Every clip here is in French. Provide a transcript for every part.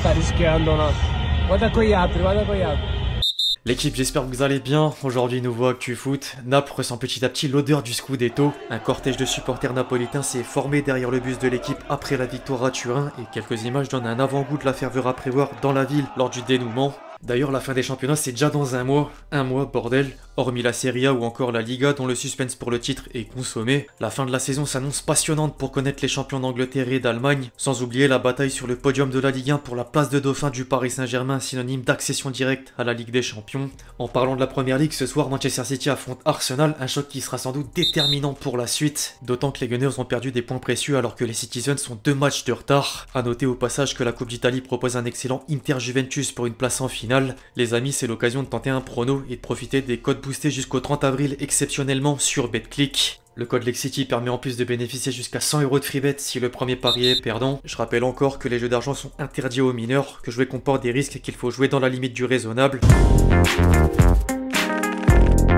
sta rischiando, no. Guarda con gli altri, guarda con gli altri. L'équipe, j'espère que vous allez bien. Aujourd'hui, nouveau Actu Foot. Naples ressent petit à petit l'odeur du Scudetto. Un cortège de supporters napolitains s'est formé derrière le bus de l'équipe après la victoire à Turin et quelques images donnent un avant-goût de la ferveur à prévoir dans la ville lors du dénouement. D'ailleurs, la fin des championnats, c'est déjà dans un mois. Un mois, bordel. Hormis la Serie A ou encore la Liga, dont le suspense pour le titre est consommé, la fin de la saison s'annonce passionnante pour connaître les champions d'Angleterre et d'Allemagne, sans oublier la bataille sur le podium de la Ligue 1 pour la place de dauphin du Paris Saint-Germain, synonyme d'accession directe à la Ligue des Champions. En parlant de la Première Ligue, ce soir, Manchester City affronte Arsenal, un choc qui sera sans doute déterminant pour la suite, d'autant que les Gunners ont perdu des points précieux alors que les Citizens sont 2 matchs de retard. A noter au passage que la Coupe d'Italie propose un excellent Inter-Juventus pour une place en finale. Les amis, c'est l'occasion de tenter un prono et de profiter des codes boostés jusqu'au 30 avril exceptionnellement sur BetClick. Le code LEXCITY permet en plus de bénéficier jusqu'à 100 € de freebet si le premier pari est perdant. Je rappelle encore que les jeux d'argent sont interdits aux mineurs, que jouer comporte des risques et qu'il faut jouer dans la limite du raisonnable.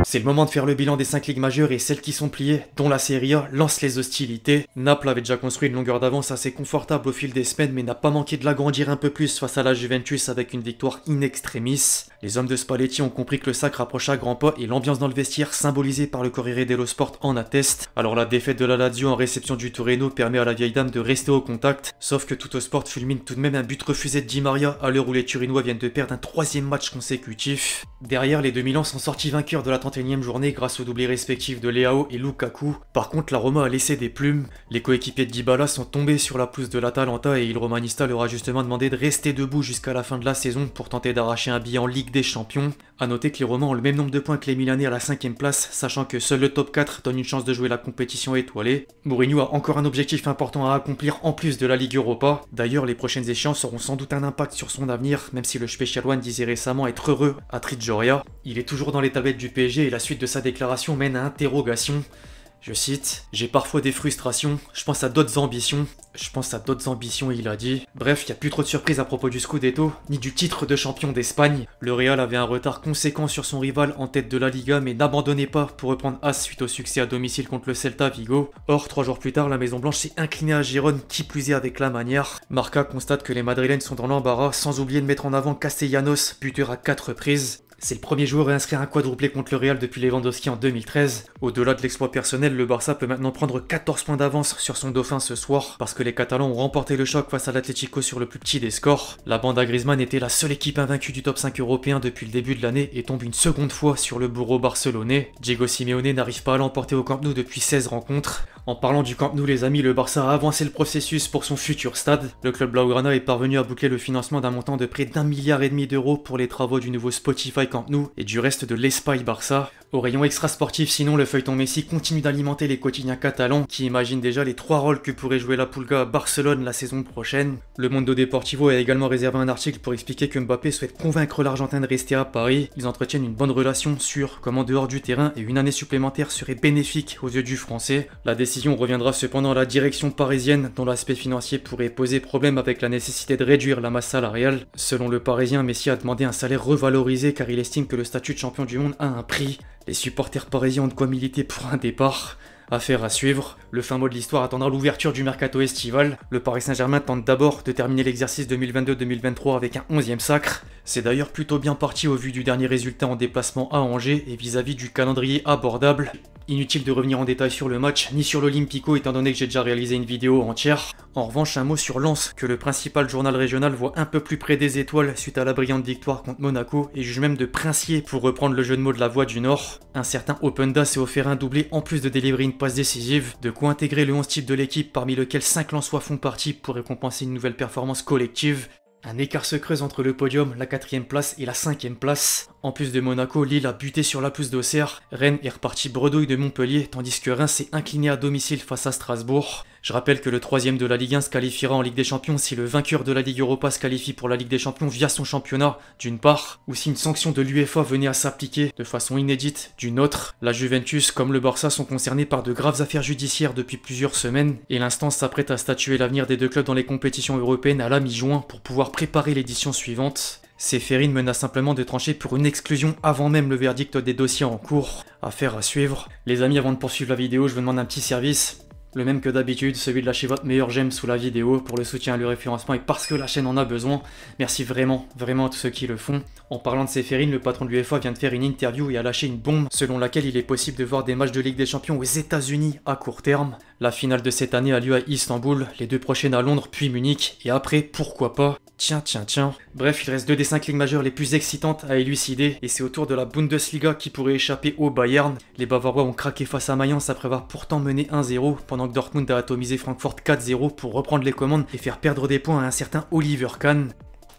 C'est le moment de faire le bilan des 5 ligues majeures et celles qui sont pliées, dont la Serie A, lance les hostilités. Naples avait déjà construit une longueur d'avance assez confortable au fil des semaines mais n'a pas manqué de l'agrandir un peu plus face à la Juventus avec une victoire in extremis. Les hommes de Spalletti ont compris que le sacre approche à grands pas et l'ambiance dans le vestiaire symbolisée par le Corriere dello Sport en atteste. Alors la défaite de la Lazio en réception du Torino permet à la vieille dame de rester au contact, sauf que Tuttosport fulmine tout de même un but refusé de Di Maria à l'heure où les Turinois viennent de perdre un 3e match consécutif. Derrière, les deux Milan sont sortis vainqueurs de la 31e journée grâce aux doublés respectifs de Leao et Lukaku. Par contre, la Roma a laissé des plumes. Les coéquipiers de Dybala sont tombés sur la pelouse de l'Atalanta et il Romanista leur a justement demandé de rester debout jusqu'à la fin de la saison pour tenter d'arracher un billet en Ligue des Champions. A noter que les Romains ont le même nombre de points que les Milanais à la 5e place, sachant que seul le top 4 donne une chance de jouer la compétition étoilée. Mourinho a encore un objectif important à accomplir en plus de la Ligue Europa. D'ailleurs, les prochaines échéances auront sans doute un impact sur son avenir, même si le Special One disait récemment être heureux à Trigioria. Il est toujours dans les tablettes du PSG et la suite de sa déclaration mène à interrogation. Je cite, « J'ai parfois des frustrations, je pense à d'autres ambitions, il a dit. Bref, il n'y a plus trop de surprises à propos du Scudetto, ni du titre de champion d'Espagne. Le Real avait un retard conséquent sur son rival en tête de la Liga, mais n'abandonnait pas pour reprendre As suite au succès à domicile contre le Celta Vigo. Or, 3 jours plus tard, la Maison Blanche s'est inclinée à Gérone, qui plus est avec la manière. Marca constate que les Madrilènes sont dans l'embarras, sans oublier de mettre en avant Castellanos, buteur à 4 reprises. C'est le premier joueur à inscrire un quadruplé contre le Real depuis Lewandowski en 2013. Au-delà de l'exploit personnel, le Barça peut maintenant prendre 14 points d'avance sur son dauphin ce soir, parce que les Catalans ont remporté le choc face à l'Atlético sur le plus petit des scores. La bande à Griezmann était la seule équipe invaincue du top 5 européen depuis le début de l'année et tombe une seconde fois sur le bourreau barcelonais. Diego Simeone n'arrive pas à l'emporter au Camp Nou depuis 16 rencontres. En parlant du Camp Nou les amis, le Barça a avancé le processus pour son futur stade. Le club Blaugrana est parvenu à boucler le financement d'un montant de près d'1,5 milliard d'euros pour les travaux du nouveau Spotify Camp Nou et du reste de l'Espagne Barça. Au rayon extra-sportif, sinon, le feuilleton Messi continue d'alimenter les quotidiens catalans qui imaginent déjà les 3 rôles que pourrait jouer la Pulga à Barcelone la saison prochaine. Le Mundo Deportivo a également réservé un article pour expliquer que Mbappé souhaite convaincre l'Argentin de rester à Paris. Ils entretiennent une bonne relation sur comme en dehors du terrain et une année supplémentaire serait bénéfique aux yeux du Français. La décision reviendra cependant à la direction parisienne dont l'aspect financier pourrait poser problème avec la nécessité de réduire la masse salariale. Selon le Parisien, Messi a demandé un salaire revalorisé car il estime que le statut de champion du monde a un prix. Les supporters parisiens ont de quoi militer pour un départ. Affaire à suivre. Le fin mot de l'histoire attendra l'ouverture du mercato estival. Le Paris Saint-Germain tente d'abord de terminer l'exercice 2022-2023 avec un 11e sacre. C'est d'ailleurs plutôt bien parti au vu du dernier résultat en déplacement à Angers et vis-à-vis du calendrier abordable. Inutile de revenir en détail sur le match, ni sur l'Olympico étant donné que j'ai déjà réalisé une vidéo entière. En revanche, un mot sur Lens, que le principal journal régional voit un peu plus près des étoiles suite à la brillante victoire contre Monaco et juge même de princier pour reprendre le jeu de mots de la Voix du Nord. Un certain Openda s'est offert un doublé en plus de délivrer une passe décisive, de quoi intégrer le 11 type de l'équipe parmi lequel 5 Lensois font partie pour récompenser une nouvelle performance collective. Un écart se creuse entre le podium, la 4e place et la 5e place. En plus de Monaco, Lille a buté sur la pelouse d'Auxerre, Rennes est reparti bredouille de Montpellier, tandis que Reims s'est incliné à domicile face à Strasbourg. Je rappelle que le 3e de la Ligue 1 se qualifiera en Ligue des Champions si le vainqueur de la Ligue Europa se qualifie pour la Ligue des Champions via son championnat, d'une part, ou si une sanction de l'UEFA venait à s'appliquer de façon inédite, d'une autre. La Juventus comme le Barça sont concernés par de graves affaires judiciaires depuis plusieurs semaines, et l'instance s'apprête à statuer l'avenir des deux clubs dans les compétitions européennes à la mi-juin pour pouvoir préparer l'édition suivante. Ceferin menace simplement de trancher pour une exclusion avant même le verdict des dossiers en cours. Affaire à suivre. Les amis, avant de poursuivre la vidéo, je vous demande un petit service. Le même que d'habitude, celui de lâcher votre meilleur j'aime sous la vidéo pour le soutien à le référencement et parce que la chaîne en a besoin. Merci vraiment à tous ceux qui le font. En parlant de Ceferin, le patron de l'UEFA vient de faire une interview et a lâché une bombe selon laquelle il est possible de voir des matchs de Ligue des Champions aux États-Unis à court terme. La finale de cette année a lieu à Istanbul, les 2 prochaines à Londres puis Munich, et après, pourquoi pas. Tiens. Bref, il reste 2 des 5 ligues majeures les plus excitantes à élucider, et c'est au tour de la Bundesliga qui pourrait échapper au Bayern. Les Bavarois ont craqué face à Mayence après avoir pourtant mené 1-0, pendant que Dortmund a atomisé Francfort 4-0 pour reprendre les commandes et faire perdre des points à un certain Oliver Kahn.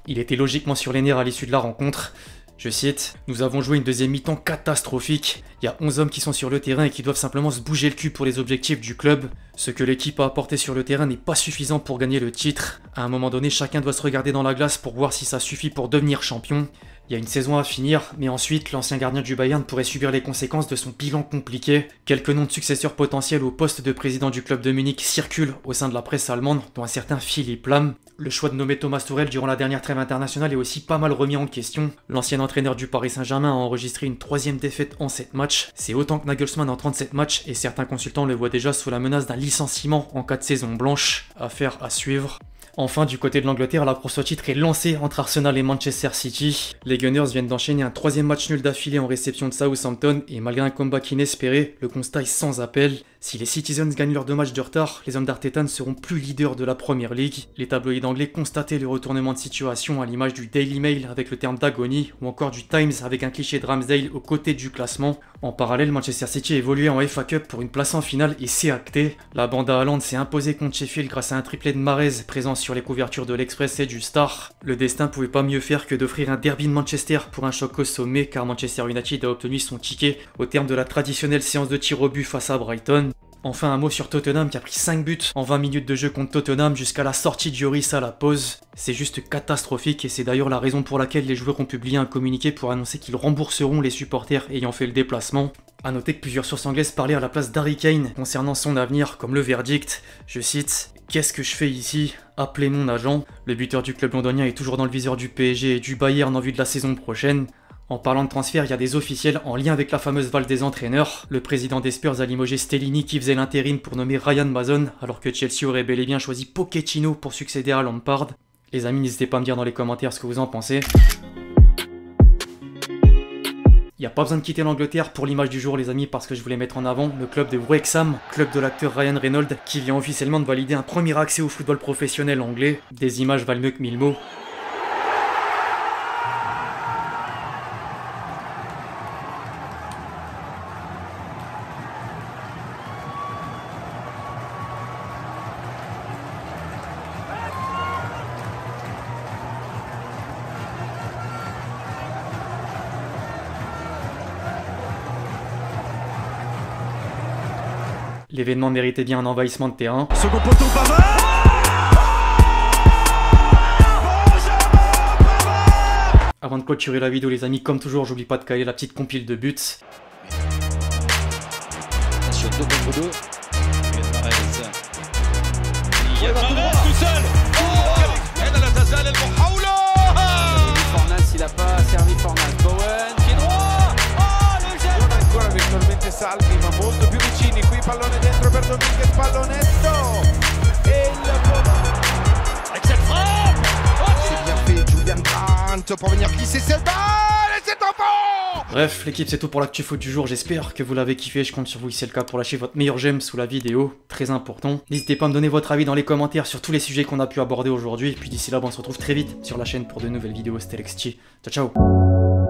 Il était logiquement sur les nerfs à l'issue de la rencontre. Je cite, « Nous avons joué une deuxième mi-temps catastrophique. Il y a 11 hommes qui sont sur le terrain et qui doivent simplement se bouger le cul pour les objectifs du club. Ce que l'équipe a apporté sur le terrain n'est pas suffisant pour gagner le titre. À un moment donné, chacun doit se regarder dans la glace pour voir si ça suffit pour devenir champion. Il y a une saison à finir, mais ensuite, l'ancien gardien du Bayern pourrait subir les conséquences de son bilan compliqué. Quelques noms de successeurs potentiels au poste de président du club de Munich circulent au sein de la presse allemande, dont un certain Philipp Lahm. Le choix de nommer Thomas Tuchel durant la dernière trêve internationale est aussi pas mal remis en question. L'ancien entraîneur du Paris Saint-Germain a enregistré une 3e défaite en 7 matchs. C'est autant que Nagelsmann en 37 matchs, et certains consultants le voient déjà sous la menace d'un licenciement en cas de saison blanche. Affaire à suivre. Enfin, du côté de l'Angleterre, la course au titre est lancée entre Arsenal et Manchester City. Les Gunners viennent d'enchaîner un 3e match nul d'affilée en réception de Southampton et malgré un comeback inespéré, le constat est sans appel. Si les Citizens gagnent leurs 2 matchs de retard, les hommes d'Arteta ne seront plus leaders de la Premier League. Les tabloïds anglais constataient le retournement de situation à l'image du Daily Mail avec le terme d'agonie ou encore du Times avec un cliché de Ramsdale aux côtés du classement. En parallèle, Manchester City évoluait en FA Cup pour une place en finale et c'est acté. La bande à Haaland s'est imposée contre Sheffield grâce à un triplé de Mahrez présent sur les couvertures de l'Express et du Star. Le destin pouvait pas mieux faire que d'offrir un derby de Manchester pour un choc au sommet car Manchester United a obtenu son ticket au terme de la traditionnelle séance de tir au but face à Brighton. Enfin un mot sur Tottenham qui a pris 5 buts en 20 minutes de jeu contre Tottenham jusqu'à la sortie de Lloris à la pause. C'est juste catastrophique et c'est d'ailleurs la raison pour laquelle les joueurs ont publié un communiqué pour annoncer qu'ils rembourseront les supporters ayant fait le déplacement. A noter que plusieurs sources anglaises parlaient à la place d'Harry Kane concernant son avenir comme le verdict. Je cite, « Qu'est-ce que je fais ici ? Appelez mon agent. » Le buteur du club londonien est toujours dans le viseur du PSG et du Bayern en vue de la saison prochaine. En parlant de transfert, il y a des officiels en lien avec la fameuse valse des entraîneurs. Le président des Spurs a limogé Stellini qui faisait l'intérim pour nommer Ryan Mason, alors que Chelsea aurait bel et bien choisi Pochettino pour succéder à Lampard. Les amis, n'hésitez pas à me dire dans les commentaires ce que vous en pensez. Il n'y a pas besoin de quitter l'Angleterre pour l'image du jour les amis parce que je voulais mettre en avant le club de Wrexham, club de l'acteur Ryan Reynolds qui vient officiellement de valider un premier accès au football professionnel anglais. Des images valent mieux que 1000 mots. L'événement méritait bien un envahissement de terrain. Second poteau, Pavard. Avant de clôturer la vidéo les amis, comme toujours, j'oublie pas de caler la petite compile de buts. Attention, 2 contre 2. Il y a Mahrez tout seul. Fornals, il a pas servi Fornals. Bowen, pied droit. Oh, le geste. Non ancora virtualmente salvi, ma molto più vicini. Qui pallone dentro per Dominguez, pallonetto. E il Avec cette frappe. c'est bien fait, Julian Brandt pour venir glisser cette balle et c'est en fond. Bref, l'équipe c'est tout pour l'actu foot du jour, j'espère que vous l'avez kiffé, je compte sur vous si c'est le cas pour lâcher votre meilleur j'aime sous la vidéo, très important. N'hésitez pas à me donner votre avis dans les commentaires sur tous les sujets qu'on a pu aborder aujourd'hui, puis d'ici là on se retrouve très vite sur la chaîne pour de nouvelles vidéos, c'était Lexti. Ciao ciao.